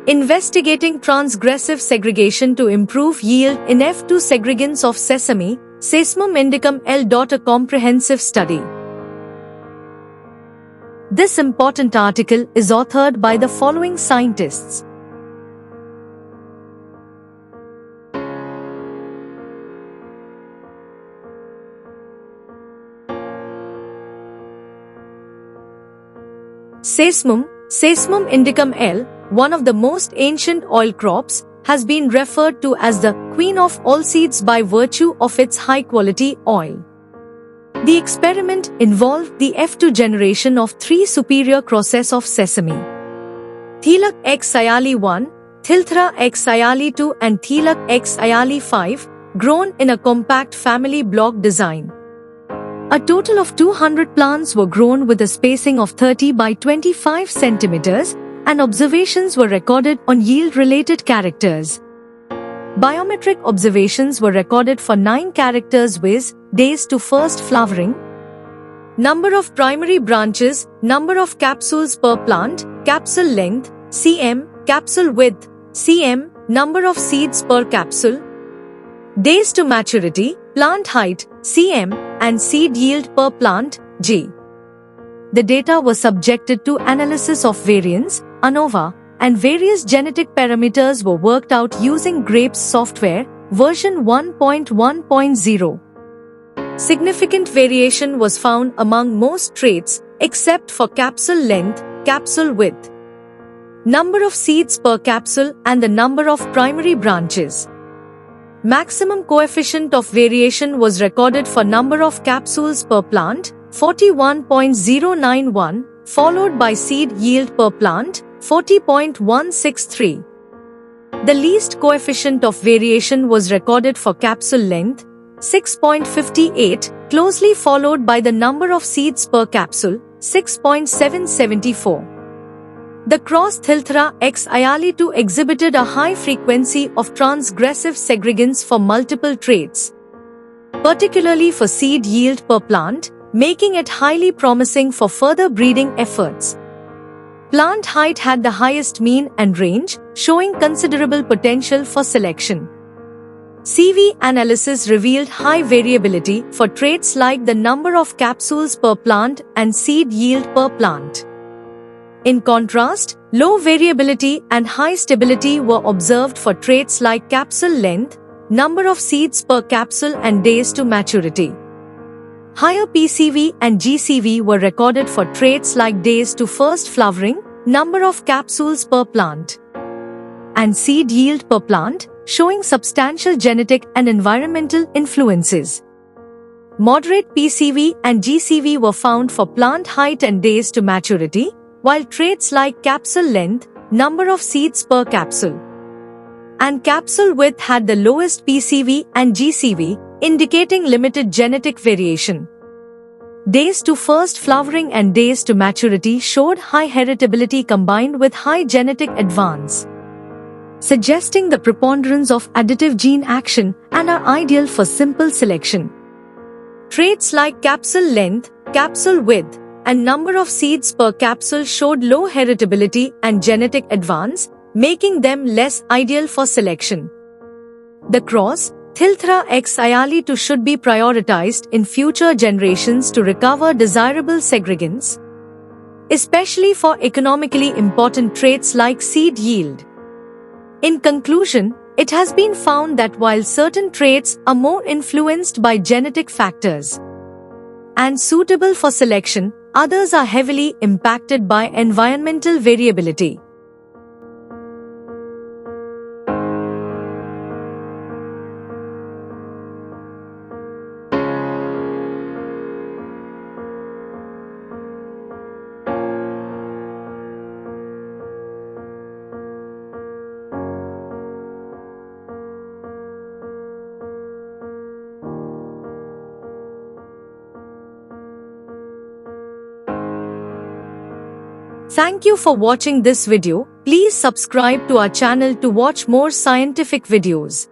Investigating transgressive segregation to improve yield in F2 segregants of sesame, Sesamum indicum L. A comprehensive study. This important article is authored by the following scientists. Sesamum indicum L, one of the most ancient oil crops, has been referred to as the queen of all seeds by virtue of its high-quality oil. The experiment involved the F2 generation of 3 superior crosses of sesame: Thilak x Ayali 1, Thilthra x Ayali 2 and Thilak x Ayali 5, grown in a compact family block design. A total of 200 plants were grown with a spacing of 30 by 25 centimeters, and observations were recorded on yield-related characters. Biometric observations were recorded for 9 characters viz. Days to first flowering, number of primary branches, number of capsules per plant, capsule length, cm, capsule width, cm, number of seeds per capsule, days to maturity, plant height, cm, and seed yield per plant, g. The data was subjected to analysis of variance, ANOVA, and various genetic parameters were worked out using GRAPES software, version 1.1.0. Significant variation was found among most traits, except for capsule length, capsule width, number of seeds per capsule and the number of primary branches. Maximum coefficient of variation was recorded for number of capsules per plant, 41.091, followed by seed yield per plant, 40.163. The least coefficient of variation was recorded for capsule length, 6.58, closely followed by the number of seeds per capsule, 6.774. The cross Thilthra x Ayali 2 exhibited a high frequency of transgressive segregants for multiple traits, particularly for seed yield per plant, making it highly promising for further breeding efforts. Plant height had the highest mean and range, showing considerable potential for selection. CV analysis revealed high variability for traits like the number of capsules per plant and seed yield per plant. In contrast, low variability and high stability were observed for traits like capsule length, number of seeds per capsule and days to maturity. Higher PCV and GCV were recorded for traits like days to first flowering, number of capsules per plant, and seed yield per plant, showing substantial genetic and environmental influences. Moderate PCV and GCV were found for plant height and days to maturity, while traits like capsule length, number of seeds per capsule, and capsule width had the lowest PCV and GCV, indicating limited genetic variation. Days to first flowering and days to maturity showed high heritability combined with high genetic advance, suggesting the preponderance of additive gene action and are ideal for simple selection. Traits like capsule length, capsule width, and number of seeds per capsule showed low heritability and genetic advance, making them less ideal for selection. The cross Thilthra x Ayali 2 should be prioritized in future generations to recover desirable segregants, especially for economically important traits like seed yield. In conclusion, it has been found that while certain traits are more influenced by genetic factors and suitable for selection, others are heavily impacted by environmental variability. Thank you for watching this video. Please subscribe to our channel to watch more scientific videos.